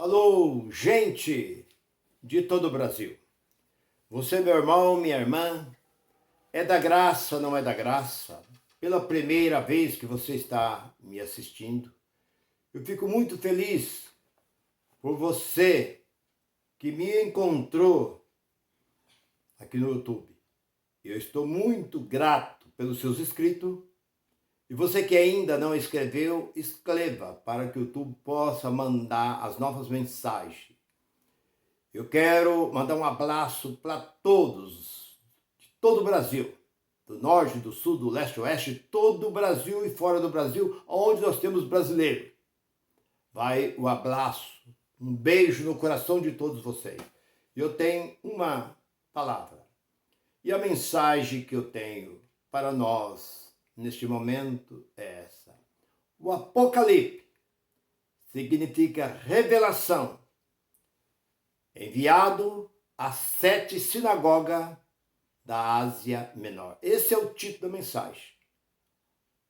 Alô, gente de todo o Brasil. Você, meu irmão, minha irmã, é da graça, não é da graça? Pela primeira vez que você está me assistindo, eu fico muito feliz por você que me encontrou aqui no YouTube. Eu estou muito grato pelos seus inscritos. E você que ainda não escreveu, escreva para que o YouTube possa mandar as novas mensagens. Eu quero mandar um abraço para todos, de todo o Brasil, do norte, do sul, do leste, oeste, todo o Brasil e fora do Brasil, onde nós temos brasileiro. Vai o abraço, um beijo no coração de todos vocês. Eu tenho uma palavra. E a mensagem que eu tenho para nós neste momento é essa. O Apocalipse significa revelação, enviado às 7 sinagogas da Ásia Menor. Esse é o título da mensagem.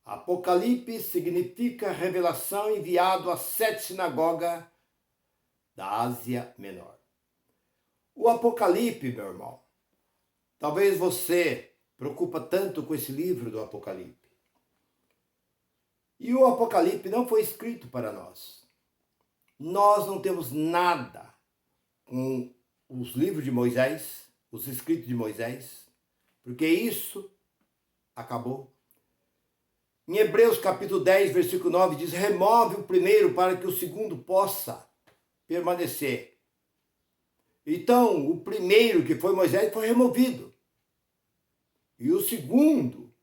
Apocalipse significa revelação, enviado às 7 sinagogas da Ásia Menor. O Apocalipse, meu irmão, talvez você preocupa tanto com esse livro do Apocalipse. E o Apocalipse não foi escrito para nós. Nós não temos nada com os livros de Moisés, os escritos de Moisés, porque isso acabou. Em Hebreus capítulo 10, versículo 9, diz: remove o primeiro para que o segundo possa permanecer. Então, o primeiro, que foi Moisés, foi removido. E o segundo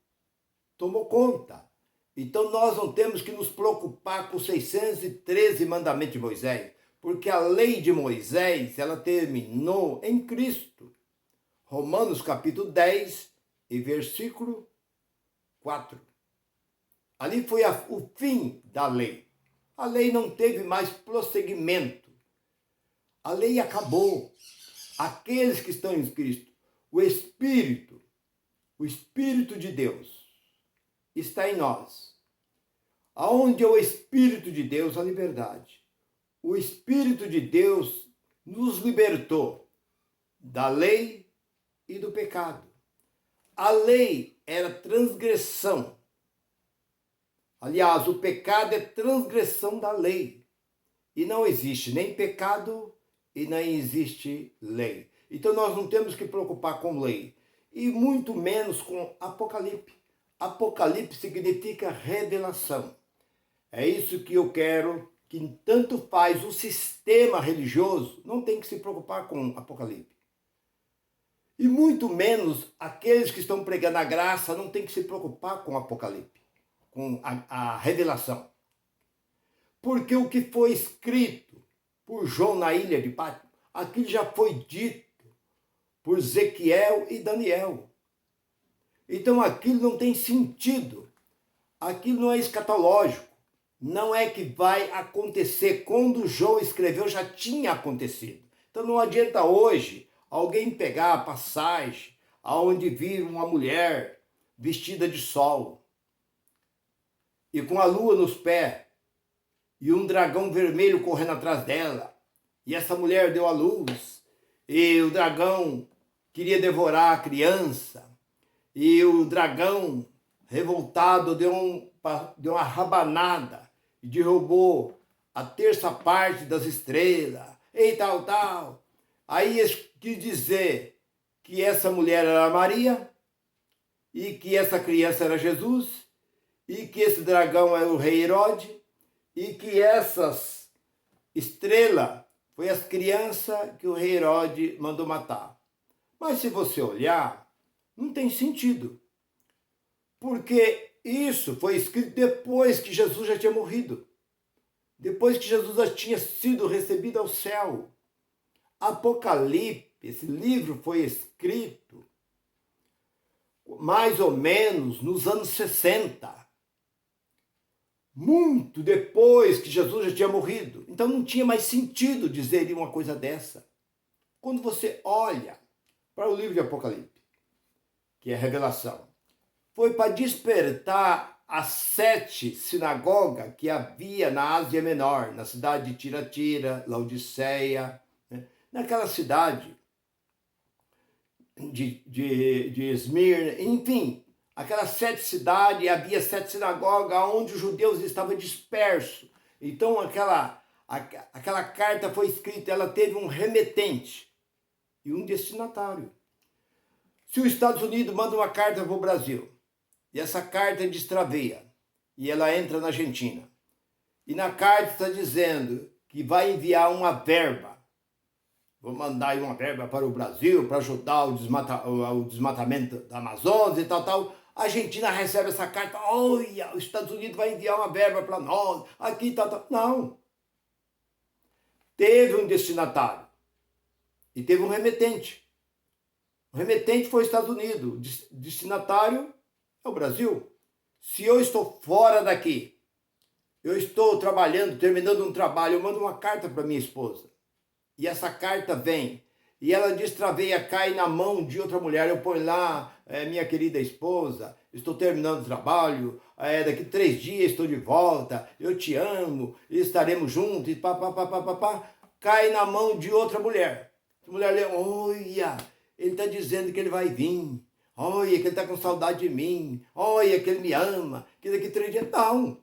tomou conta. Então, nós não temos que nos preocupar com os 613 mandamentos de Moisés, porque a lei de Moisés, ela terminou em Cristo. Romanos capítulo 10 e versículo 4. Ali foi o fim da lei. A lei não teve mais prosseguimento. A lei acabou. Aqueles que estão em Cristo, o Espírito de Deus está em nós. Aonde é o Espírito de Deus, a liberdade. O Espírito de Deus nos libertou da lei e do pecado. A lei era transgressão. Aliás, o pecado é transgressão da lei. E não existe nem pecado e nem existe lei. Então nós não temos que preocupar com lei. E muito menos com Apocalipse. Apocalipse significa revelação. É isso que eu quero, que tanto faz o sistema religioso, não tem que se preocupar com Apocalipse. E muito menos aqueles que estão pregando a graça não tem que se preocupar com Apocalipse, com a revelação. Porque o que foi escrito por João na ilha de Patmos, aquilo já foi dito por Ezequiel e Daniel. Então aquilo não tem sentido. Aquilo não é escatológico. Não é que vai acontecer. Quando João escreveu, já tinha acontecido. Então não adianta hoje alguém pegar a passagem aonde vira uma mulher vestida de sol e com a lua nos pés e um dragão vermelho correndo atrás dela. E essa mulher deu à luz e o dragão queria devorar a criança e o dragão revoltado deu uma rabanada e derrubou a terça parte das estrelas, e tal. Aí eles quis dizer que essa mulher era Maria, e que essa criança era Jesus, e que esse dragão era o rei Herodes, e que essas estrelas foi as crianças que o rei Herodes mandou matar. Mas se você olhar, não tem sentido. Porque isso foi escrito depois que Jesus já tinha morrido. Depois que Jesus já tinha sido recebido ao céu. Apocalipse, esse livro foi escrito mais ou menos nos anos 60. Muito depois que Jesus já tinha morrido. Então não tinha mais sentido dizer uma coisa dessa. Quando você olha para o livro de Apocalipse, que é a revelação, foi para despertar as 7 sinagogas que havia na Ásia Menor, na cidade de Tiratira, Laodiceia, né? Naquela cidade de Esmirna, enfim, aquelas 7 cidades, havia 7 sinagogas onde os judeus estavam dispersos. Então aquela carta foi escrita, ela teve um remetente e um destinatário. Se os Estados Unidos manda uma carta para o Brasil, e essa carta destraveia, e ela entra na Argentina, e na carta está dizendo que vai enviar uma verba, vou mandar aí uma verba para o Brasil, para ajudar o desmatamento da Amazônia e tal. A Argentina recebe essa carta, olha, os Estados Unidos vai enviar uma verba para nós, aqui, tal. Não. Teve um destinatário e teve um remetente. O remetente foi os Estados Unidos, o destinatário é o Brasil. Se eu estou fora daqui, eu estou trabalhando, terminando um trabalho, eu mando uma carta para minha esposa. E essa carta vem, e ela destraveia, cai na mão de outra mulher. Eu ponho lá, minha querida esposa, estou terminando o trabalho, daqui 3 dias estou de volta, eu te amo, estaremos juntos, e pá. Cai na mão de outra mulher. A mulher lê, olha, ele está dizendo que ele vai vir. Olha, que ele está com saudade de mim. Olha, que ele me ama. Que daqui 3 dias... Não.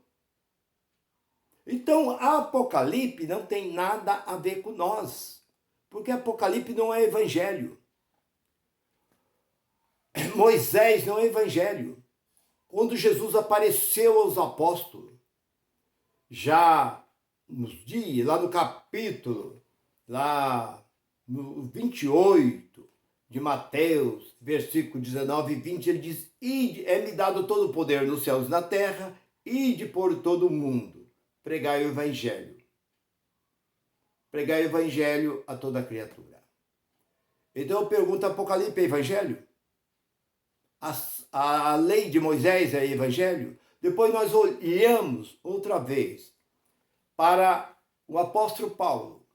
Então, Apocalipse não tem nada a ver com nós. Porque Apocalipse não é evangelho. Moisés não é evangelho. Quando Jesus apareceu aos apóstolos, já nos dias, lá no capítulo, lá no 28 de Mateus, versículo 19 e 20, ele diz, ide, é-me dado todo o poder nos céus e na terra, ide por todo o mundo, pregai o evangelho. Pregai o evangelho a toda criatura. Então eu pergunto, Apocalipse é evangelho? A lei de Moisés é evangelho? Depois nós olhamos outra vez para o apóstolo Paulo,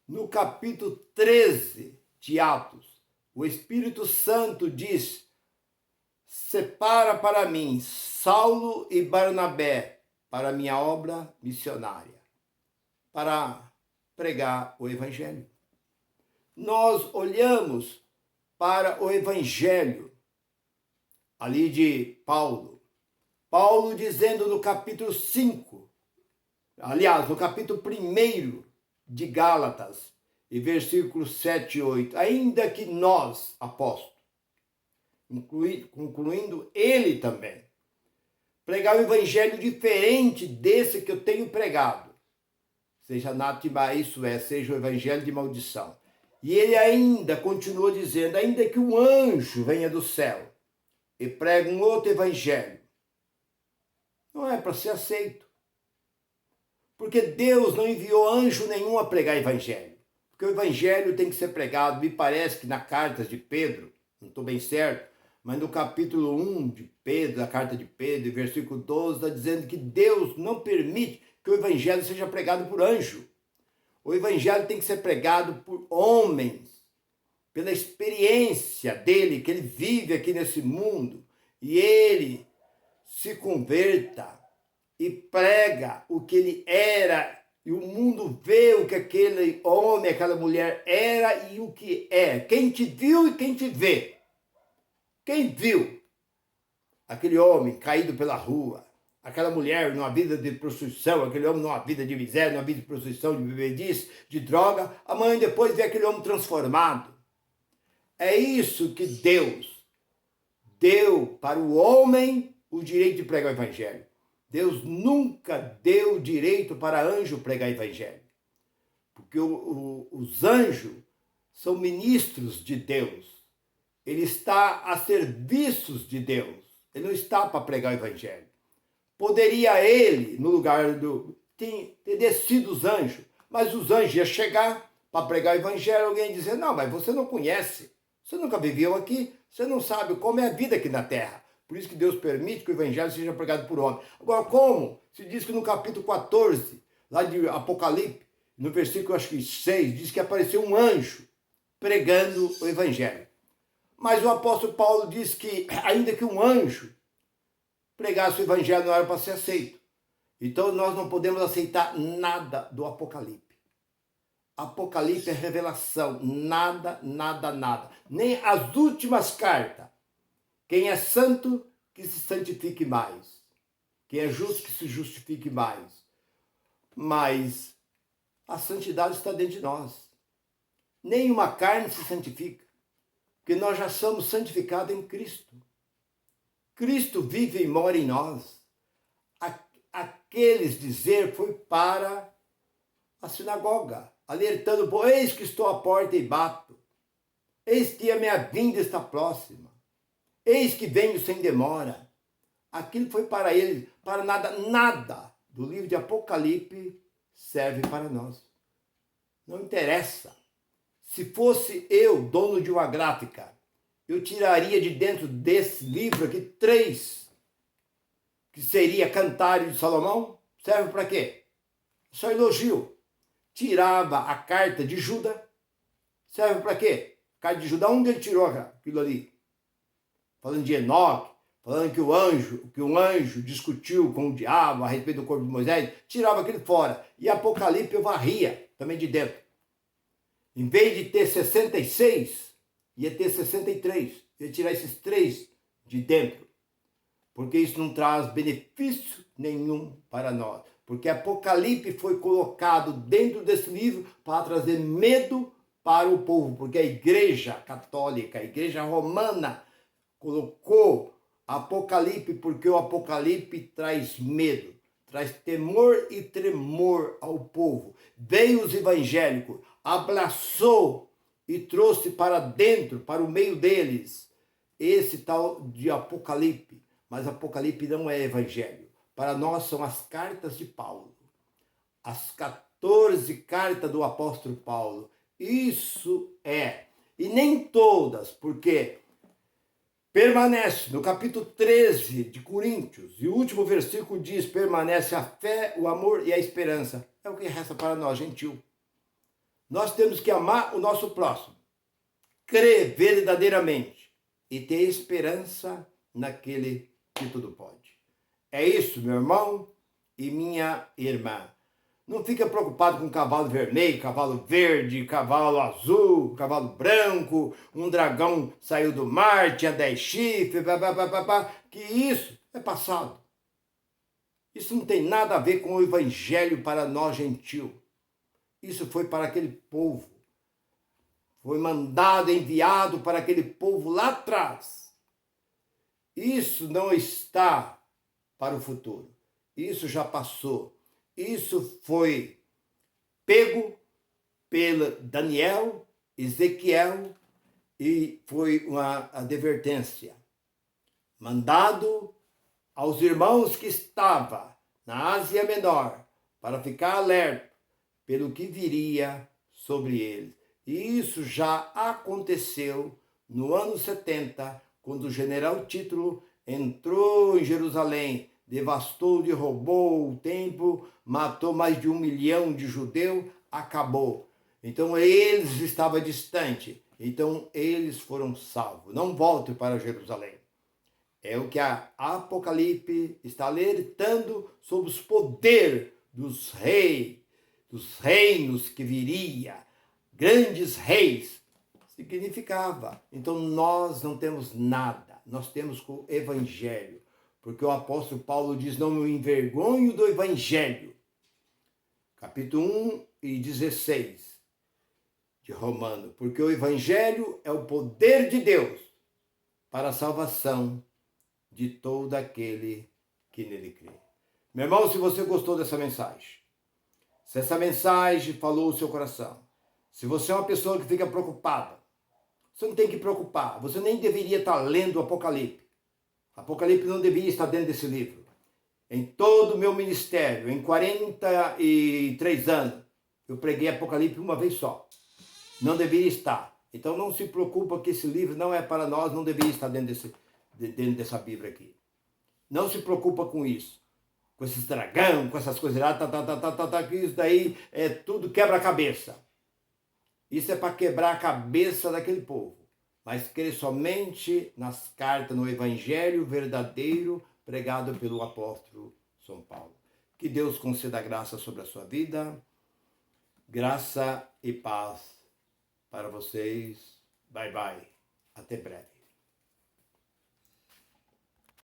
no capítulo 13 de Atos. O Espírito Santo diz, separa para mim Saulo e Barnabé para a minha obra missionária, para pregar o evangelho. Nós olhamos para o evangelho ali de Paulo. Paulo dizendo no capítulo 5, aliás, no capítulo 1 de Gálatas, e versículos 7 e 8, ainda que nós, apóstolos, concluindo ele também, pregar um evangelho diferente desse que eu tenho pregado, seja anátema, isso é, seja o evangelho de maldição. E ele ainda continuou dizendo, ainda que um anjo venha do céu e pregue um outro evangelho, não é para ser aceito. Porque Deus não enviou anjo nenhum a pregar evangelho. Porque o evangelho tem que ser pregado, me parece que na carta de Pedro, não estou bem certo, mas no capítulo 1 de Pedro, da carta de Pedro, versículo 12, está dizendo que Deus não permite que o evangelho seja pregado por anjo. O evangelho tem que ser pregado por homens, pela experiência dele, que ele vive aqui nesse mundo, e ele se converta e prega o que ele era, e o mundo vê o que aquele homem, aquela mulher era e o que é. Quem te viu e quem te vê. Quem viu aquele homem caído pela rua, aquela mulher numa vida de prostituição, aquele homem numa vida de miséria, numa vida de prostituição, de bebedice, de droga, amanhã depois vê aquele homem transformado. É isso que Deus deu para o homem o direito de pregar o evangelho. Deus nunca deu direito para anjo pregar evangelho. Porque os anjos são ministros de Deus. Ele está a serviços de Deus. Ele não está para pregar o evangelho. Poderia ele, no lugar ter descido os anjos, mas os anjos iam chegar para pregar o evangelho, alguém ia dizer, não, mas você não conhece, você nunca viveu aqui, você não sabe como é a vida aqui na terra. Por isso que Deus permite que o evangelho seja pregado por homem. Agora, como? Se diz que no capítulo 14, lá de Apocalipse, no versículo acho que 6, diz que apareceu um anjo pregando o evangelho. Mas o apóstolo Paulo diz que, ainda que um anjo pregasse o evangelho não era para ser aceito. Então nós não podemos aceitar nada do Apocalipse. Apocalipse é revelação, nada, nada, nada. Nem as últimas cartas. Quem é santo, que se santifique mais. Quem é justo, que se justifique mais. Mas a santidade está dentro de nós. Nenhuma carne se santifica, porque nós já somos santificados em Cristo. Cristo vive e mora em nós. Aqueles dizer foi para a sinagoga, alertando, eis que estou à porta e bato. Eis que a minha vinda está próxima. Eis que venho sem demora. Aquilo foi para eles, para nada, nada do livro de Apocalipse serve para nós. Não interessa. Se fosse eu, dono de uma gráfica, eu tiraria de dentro desse livro aqui 3, que seria Cantares de Salomão. Serve para quê? Só elogio. Tirava a carta de Judas. Serve para quê? A carta de Judas, onde ele tirou aquilo ali? Falando de Enoque, falando que um anjo discutiu com o diabo a respeito do corpo de Moisés, tirava aquilo fora. E Apocalipse eu varria também de dentro. Em vez de ter 66, ia ter 63. Ia tirar esses 3 de dentro. Porque isso não traz benefício nenhum para nós. Porque Apocalipse foi colocado dentro desse livro para trazer medo para o povo. Porque a igreja católica, a igreja romana, colocou Apocalipse porque o Apocalipse traz medo, traz temor e tremor ao povo. Veio os evangélicos, abraçou e trouxe para dentro, para o meio deles, esse tal de Apocalipse. Mas Apocalipse não é evangelho. Para nós são as cartas de Paulo. As 14 cartas do apóstolo Paulo. Isso é. E nem todas, porque permanece no capítulo 13 de Coríntios. E o último versículo diz, permanece a fé, o amor e a esperança. É o que resta para nós, gentil. Nós temos que amar o nosso próximo. Crer verdadeiramente. E ter esperança naquele que tudo pode. É isso, meu irmão e minha irmã. Não fica preocupado com cavalo vermelho, cavalo verde, cavalo azul, cavalo branco, um dragão saiu do mar, tinha 10 chifres, que isso é passado. Isso não tem nada a ver com o evangelho para nós gentil. Isso foi para aquele povo. Foi mandado, enviado para aquele povo lá atrás. Isso não está para o futuro. Isso já passou. Isso foi pego pelo Daniel, Ezequiel e foi uma advertência. Mandado aos irmãos que estavam na Ásia Menor para ficar alerta pelo que viria sobre eles. E isso já aconteceu no ano 70, quando o general Tito entrou em Jerusalém, devastou e roubou o templo, matou mais de 1 milhão de judeus, acabou. Então eles estavam distantes, então eles foram salvos. Não voltem para Jerusalém. É o que a Apocalipse está alertando sobre os poderes dos reis, dos reinos que viria, grandes reis. Significava. Então nós não temos nada, nós temos o evangelho. Porque o apóstolo Paulo diz, não me envergonho do evangelho. Capítulo 1 e 16 de Romano. Porque o evangelho é o poder de Deus para a salvação de todo aquele que nele crê. Meu irmão, se você gostou dessa mensagem, se essa mensagem falou o seu coração, se você é uma pessoa que fica preocupada, você não tem que preocupar, você nem deveria estar lendo o Apocalipse. Apocalipse não deveria estar dentro desse livro. Em todo o meu ministério, em 43 anos, eu preguei Apocalipse uma vez só. Não deveria estar. Então não se preocupa que esse livro não é para nós, não deveria estar dentro dessa Bíblia aqui. Não se preocupa com isso. Com esses dragão, com essas coisas lá, que isso daí é tudo quebra-cabeça. Isso é para quebrar a cabeça daquele povo. Mas crer somente nas cartas, no evangelho verdadeiro pregado pelo apóstolo São Paulo. Que Deus conceda graça sobre a sua vida, graça e paz para vocês. Bye, bye. Até breve.